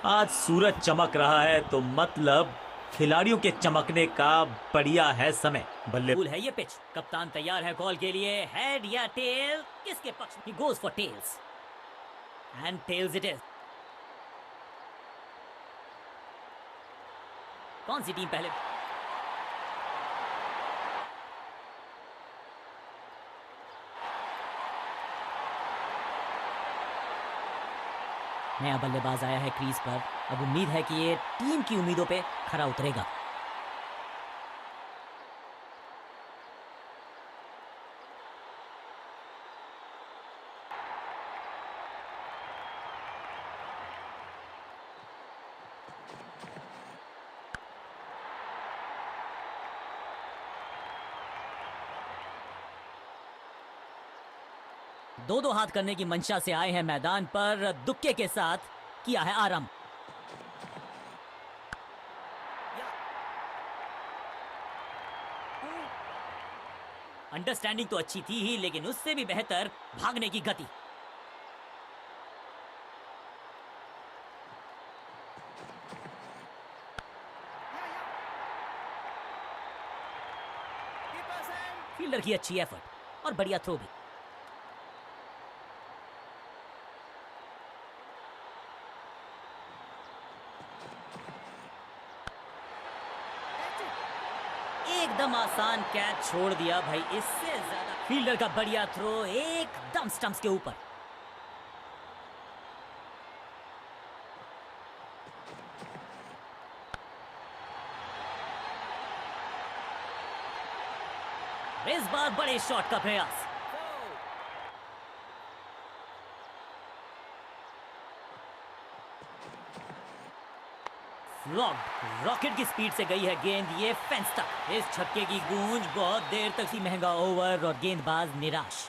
आज सूरज चमक रहा है तो मतलब खिलाड़ियों के चमकने का बढ़िया है समय। बल्ले कूल है ये पिच। कप्तान तैयार है कॉल के लिए। हेड या टेल, किसके पक्ष में? Goes for tails and tails it is. कौन सी टीम पहले? नया बल्लेबाज आया है क्रीज पर। अब उम्मीद है कि ये टीम की उम्मीदों पे खरा उतरेगा। दो दो हाथ करने की मंशा से आए हैं मैदान पर। दुक्के के साथ किया है आरंभ। अंडरस्टैंडिंग तो अच्छी थी ही, लेकिन उससे भी बेहतर भागने की गति। फील्डर की अच्छी एफर्ट और बढ़िया थ्रो भी। एकदम आसान कैच छोड़ दिया भाई। इससे ज्यादा फील्डर का बढ़िया थ्रो एकदम स्टंप्स के ऊपर। इस बार बड़े शॉट का प्रयास। फ्लॉग्ड। रॉकेट की स्पीड से गई है गेंद ये फेंस तक। इस छक्के की गूंज बहुत देर तक ही। महंगा ओवर और गेंदबाज निराश।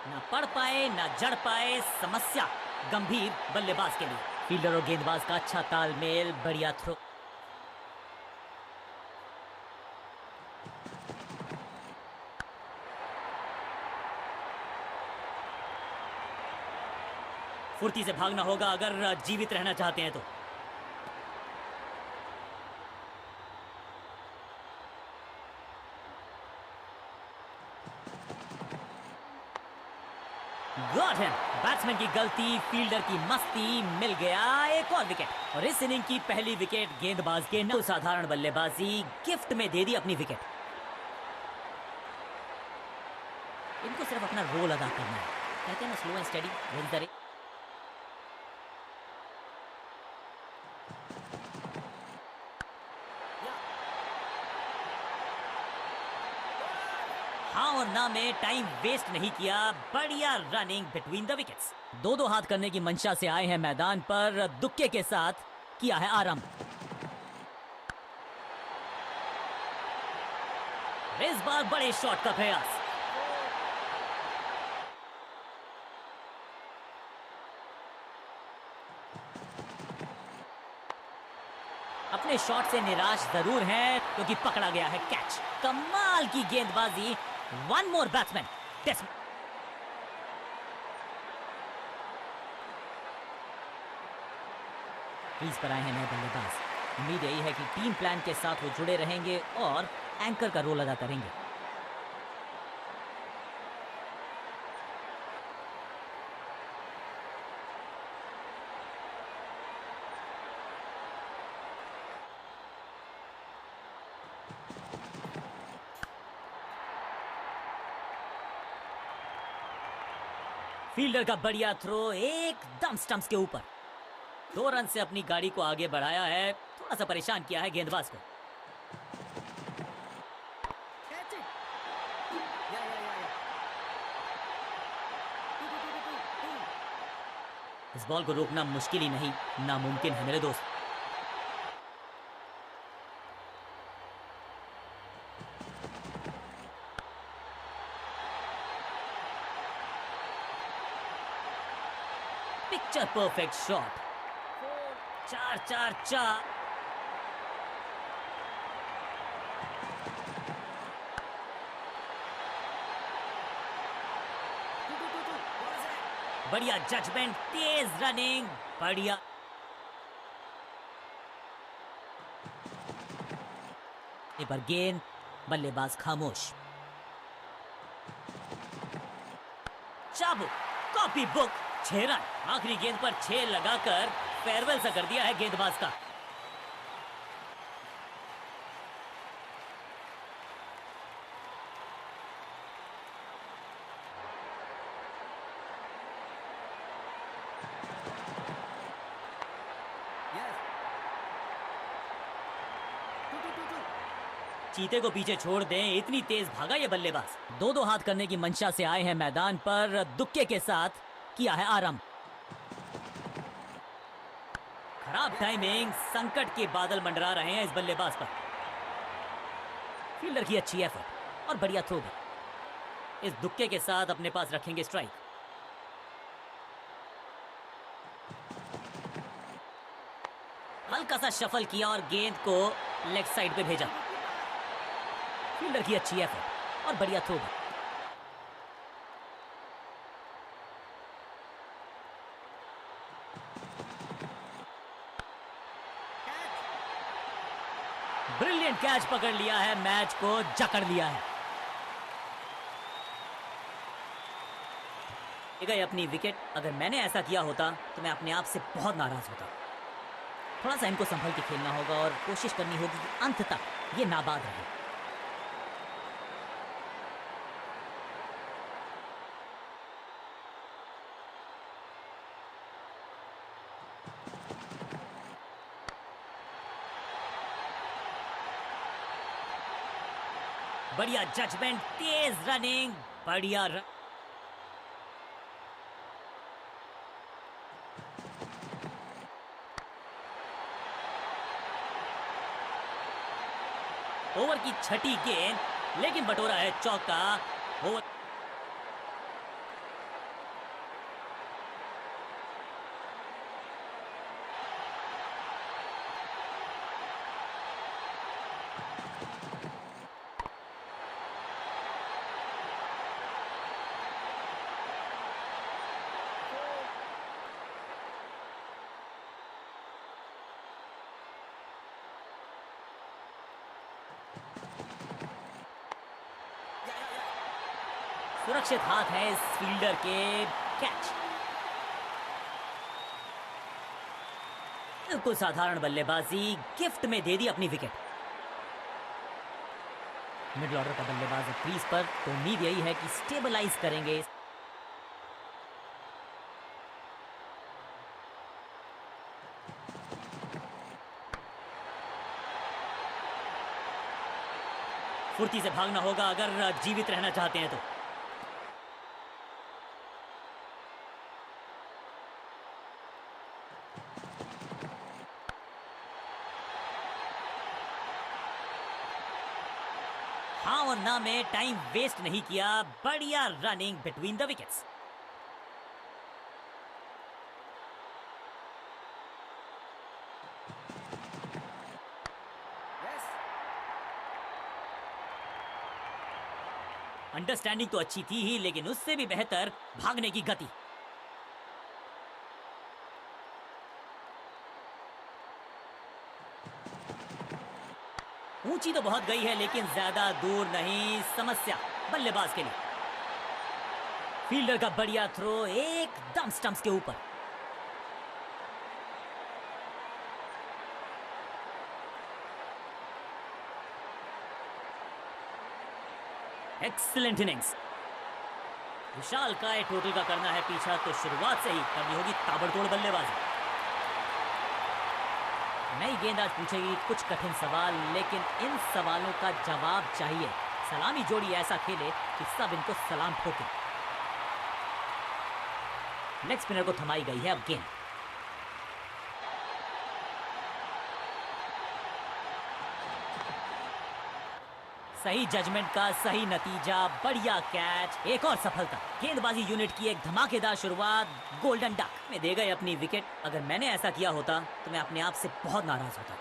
ना पढ़ पाए ना जड़ पाए, समस्या गंभीर बल्लेबाज के लिए। फील्डर और गेंदबाज का अच्छा तालमेल, बढ़िया थ्रो। फुर्ती से भागना होगा अगर जीवित रहना चाहते हैं तो। Got him. बैट्समैन की गलती, फील्डर की मस्ती, मिल गया एक और विकेट। और इस इनिंग की पहली विकेट गेंदबाज के न साधारण बल्लेबाजी गिफ्ट में दे दी अपनी विकेट। इनको सिर्फ अपना रोल अदा करना है। कहते हैं ना, slow and steady wins the race. हाँ और ना में टाइम वेस्ट नहीं किया। बढ़िया रनिंग बिटवीन द विकेट्स। दो दो हाथ करने की मंशा से आए हैं मैदान पर। दुक्के के साथ किया है आरंभ। इस बार बड़े शॉट का प्रयास। अपने शॉट से निराश जरूर हैं क्योंकि पकड़ा गया है कैच। कमाल की गेंदबाजी। One more batsman. क्रीज पर आए हैं नए बल्लेबाज। उम्मीद यही है कि टीम प्लान के साथ वो जुड़े रहेंगे और एंकर का रोल अदा करेंगे। फील्डर का बढ़िया थ्रो एकदम स्टंप्स के ऊपर। 2 रन से अपनी गाड़ी को आगे बढ़ाया है। थोड़ा सा परेशान किया है गेंदबाज को। इस बॉल को रोकना मुश्किल ही नहीं, नामुमकिन है मेरे दोस्त। Picture perfect shot. 4-4-4। बढ़िया जजमेंट, तेज रनिंग, बढ़िया। पर गेंद, बल्लेबाज खामोश। चाबुक, कॉपी बुक, 6 रन। आखिरी गेंद पर 6 लगाकर फेयरवेल सा कर दिया है गेंदबाज का। चीते को पीछे छोड़ दें, इतनी तेज भागा ये बल्लेबाज। 2-2 हाथ करने की मंशा से आए हैं मैदान पर, दुक्के के साथ किया है आरंभ। खराब टाइमिंग, संकट के बादल मंडरा रहे हैं इस बल्लेबाज पर। फील्डर की अच्छी एफर्ट और बढ़िया थ्रो भी। इस दुक्के के साथ अपने पास रखेंगे स्ट्राइक। हल्का सा शफल किया और गेंद को लेग साइड पे भेजा। फील्डर की अच्छी एफर्ट और बढ़िया थ्रो भी। ब्रिलियंट कैच पकड़ लिया है, मैच को जकड़ लिया है। गई अपनी विकेट। अगर मैंने ऐसा किया होता तो मैं अपने आप से बहुत नाराज होता। थोड़ा सा इनको संभल के खेलना होगा और कोशिश करनी होगी कि अंत तक ये नाबाद रहे। बढ़िया जजमेंट, तेज रनिंग, बढ़िया ओवर की छठी गेंद, लेकिन बटोरा है चौका। ओवर सुरक्षित हाथ है इस फील्डर के। कैच। बिल्कुल साधारण बल्लेबाजी, गिफ्ट में दे दी अपनी विकेट। मिडिल ऑर्डर का बल्लेबाज क्रीज पर, तो उम्मीद यही है कि स्टेबलाइज करेंगे। फुर्ती से भागना होगा अगर जीवित रहना चाहते हैं तो। हाँ और ना में टाइम वेस्ट नहीं किया, बढ़िया running between the wickets. Understanding तो अच्छी थी ही, लेकिन उससे भी बेहतर भागने की गति। ऊंची तो बहुत गई है, लेकिन ज्यादा दूर नहीं। समस्या बल्लेबाज के लिए। फील्डर का बढ़िया थ्रो, एकदम स्टंप्स के ऊपर। Excellent innings. विशाल काय टोटल का करना है पीछा, तो शुरुआत से ही करनी होगी ताबड़तोड़ बल्लेबाजी। नई गेंदबाज पूछेगी कुछ कठिन सवाल, लेकिन इन सवालों का जवाब चाहिए। सलामी जोड़ी ऐसा खेले कि सब इनको सलाम ठोके। लेग स्पिनर को थमाई गई है अब गेंद। सही जजमेंट का सही नतीजा, बढ़िया कैच, एक और सफलता। गेंदबाजी यूनिट की एक धमाकेदार शुरुआत, गोल्डन डक में दे गए अपनी विकेट। अगर मैंने ऐसा किया होता तो मैं अपने आप से बहुत नाराज होता।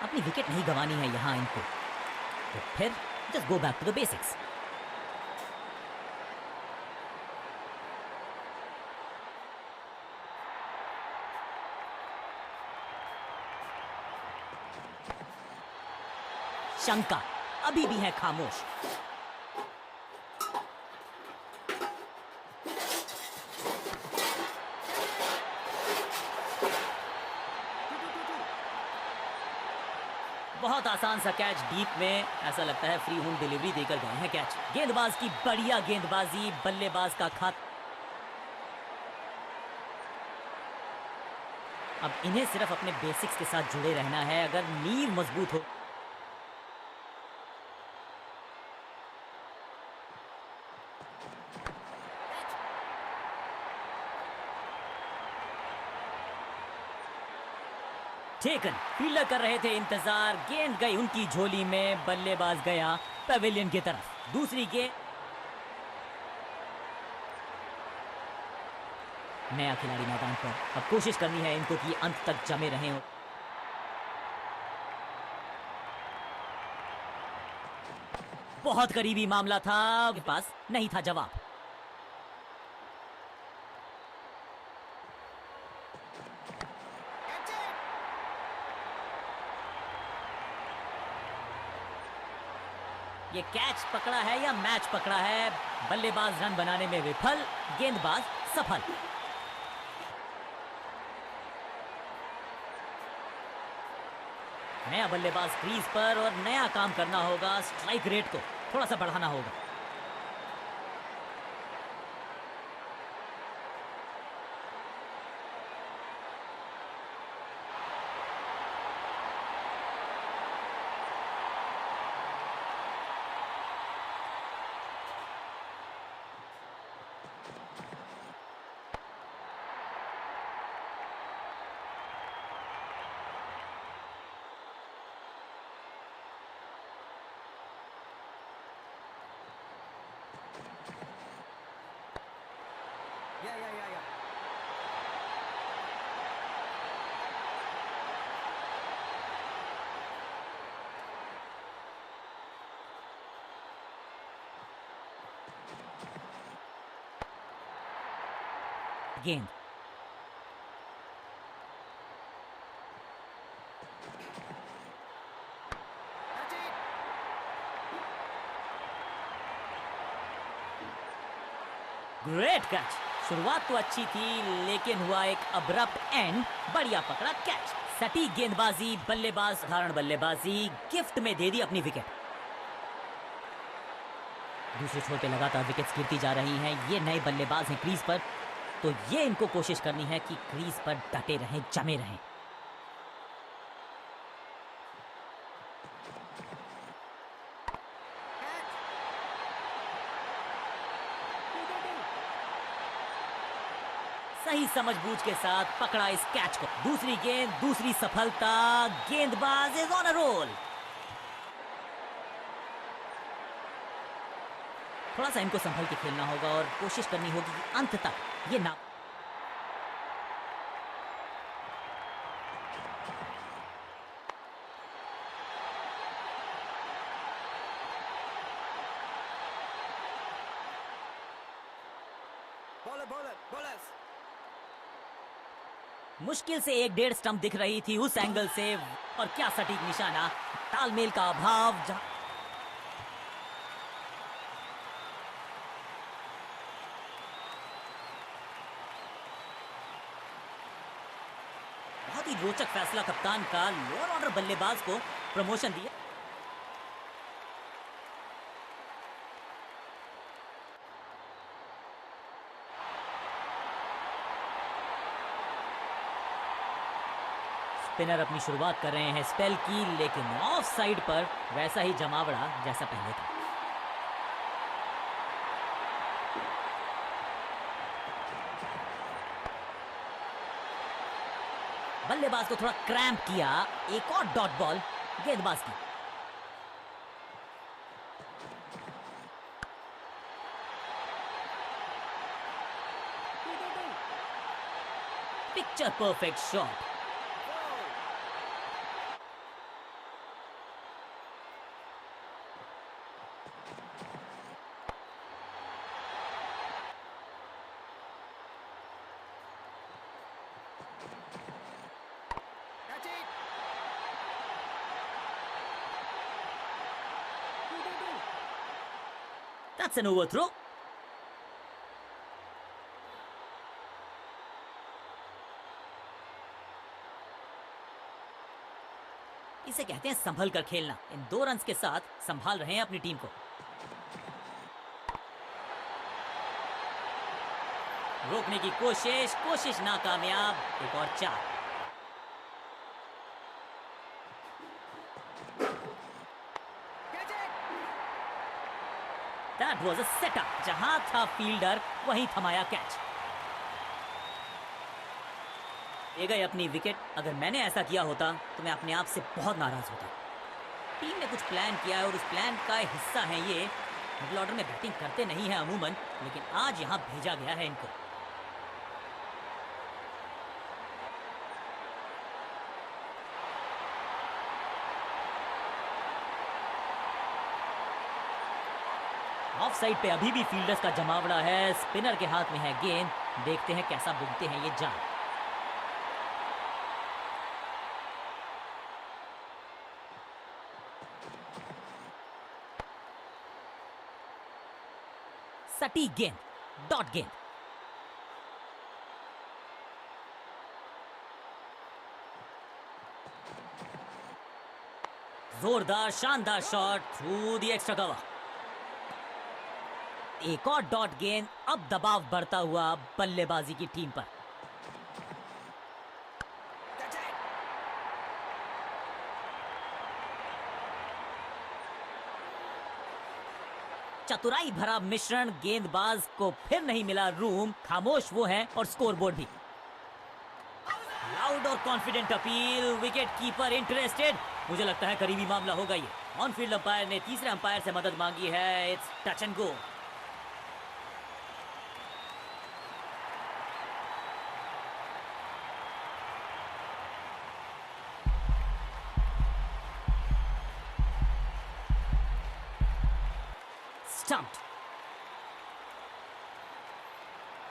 अपनी विकेट नहीं गंवानी है यहाँ इनको, तो फिर just go back to the basics. शंका अभी भी है खामोश। बहुत आसान सा कैच डीप में, ऐसा लगता है फ्री होम डिलीवरी देकर गए हैं कैच। गेंदबाज की बढ़िया गेंदबाजी, बल्लेबाज का खात। अब इन्हें सिर्फ अपने बेसिक्स के साथ जुड़े रहना है। अगर नींव मजबूत हो टेकन, फील्डर कर रहे थे इंतजार, गेंद गई उनकी झोली में, बल्लेबाज गया पवेलियन की तरफ। दूसरी गेंद, नया खिलाड़ी मैदान पर। अब कोशिश करनी है इनको कि अंत तक जमे रहे। बहुत करीबी मामला था, के पास नहीं था जवाब। ये कैच पकड़ा है या मैच पकड़ा है? बल्लेबाज रन बनाने में विफल, गेंदबाज सफल। नया बल्लेबाज क्रीज पर और नया काम करना होगा। स्ट्राइक रेट को थोड़ा सा बढ़ाना होगा। गेंद, ग्रेट कैच। शुरुआत तो अच्छी थी लेकिन हुआ एक अब्रप्ट एंड। बढ़िया पकड़ा कैच, सटीक गेंदबाजी, बल्लेबाज साधारण बल्लेबाजी, गिफ्ट में दे दी अपनी विकेट। दूसरे छोर पे लगातार विकेट्स गिरती जा रही हैं। ये नए बल्लेबाज हैं क्रीज पर, तो ये इनको कोशिश करनी है कि क्रीज पर डटे रहें, जमे रहें। सही समझबूझ के साथ पकड़ा इस कैच को। दूसरी गेंद, दूसरी सफलता, गेंदबाज इज ऑन अ रोल। थोड़ा सा इनको संभल के खेलना होगा और कोशिश करनी होगी कि अंत तक ये ना। मुश्किल से 1-1.5 स्टंप दिख रही थी उस एंगल से, और क्या सटीक निशाना। तालमेल का अभाव, बहुत ही रोचक फैसला कप्तान का। लोअर ऑर्डर बल्लेबाज को प्रमोशन दिया। स्पिनर अपनी शुरुआत कर रहे हैं स्पेल की, लेकिन ऑफ साइड पर वैसा ही जमावड़ा जैसा पहले था। बल्लेबाज को थोड़ा क्रैम्प किया। एक और डॉट बॉल गेंदबाज की। Picture perfect shot. That's an overthrow. इसे कहते हैं संभल कर खेलना। इन 2 रन्स के साथ संभाल रहे हैं अपनी टीम को। रोकने की कोशिश नाकामयाब। एक और 4। That was a setup। जहां था फील्डर वहीं थमाया कैच। ले गए अपनी विकेट। अगर मैंने ऐसा किया होता तो मैं अपने आप से बहुत नाराज होता। टीम ने कुछ प्लान किया है और उस प्लान का हिस्सा है ये। मिडिल ऑर्डर में बैटिंग करते नहीं है अमूमन, लेकिन आज यहां भेजा गया है इनको। ऑफ साइड पे अभी भी फील्डर्स का जमावड़ा है। स्पिनर के हाथ में है गेंद। देखते हैं कैसा बुनते हैं ये जाल। सटीक गेंद, डॉट गेंद। जोरदार शानदार shot through the extra cover. एक और डॉट गेंद। अब दबाव बढ़ता हुआ बल्लेबाजी की टीम पर। चतुराई भरा मिश्रण। गेंदबाज को फिर नहीं मिला रूम। खामोश वो है और स्कोरबोर्ड भी। लाउड और confident appeal. Wicket keeper interested. मुझे लगता है करीबी मामला होगा ये। ऑन फील्ड अंपायर ने तीसरे अंपायर से मदद मांगी है। It's touch and go.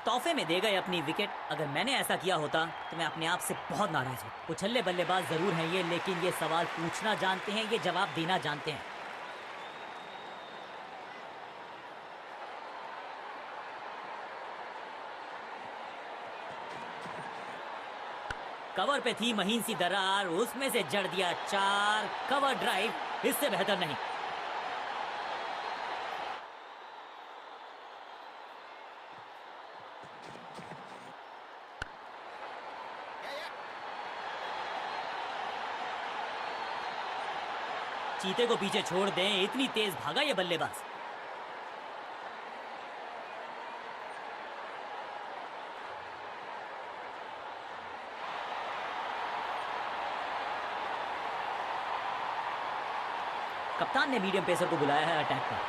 तोहफे में दे गए अपनी विकेट। अगर मैंने ऐसा किया होता तो मैं अपने आप से बहुत नाराज हूं। उछल्ले बल्लेबाज जरूर हैं ये, लेकिन ये सवाल पूछना जानते हैं, ये जवाब देना जानते हैं। कवर पे थी महीन सी दरार, उसमें से जड़ दिया 4। कवर ड्राइव इससे बेहतर नहीं। चीते को पीछे छोड़ दें, इतनी तेज भागा ये बल्लेबाज। कप्तान ने मीडियम पेसर को बुलाया है अटैक पर।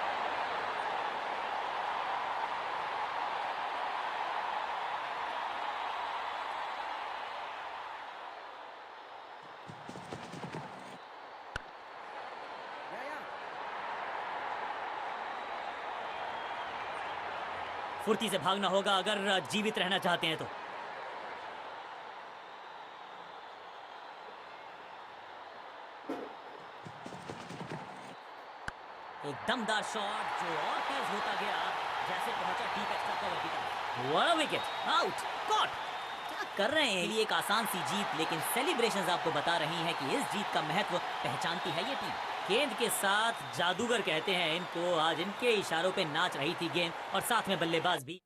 फुर्ती से भागना होगा अगर जीवित रहना चाहते हैं तो। एक दमदार शॉट जो और तेज होता गया, जैसे पहुंचा डीप एक्स्ट्रा कवर की तरफ। What a wicket, out, caught. क्या कर रहे हैं? ये एक आसान सी जीत, लेकिन सेलिब्रेशंस आपको बता रही हैं कि इस जीत का महत्व पहचानती है ये टीम। गेंद के साथ जादूगर कहते हैं इनको। आज इनके इशारों पे नाच रही थी गेंद और साथ में बल्लेबाज भी।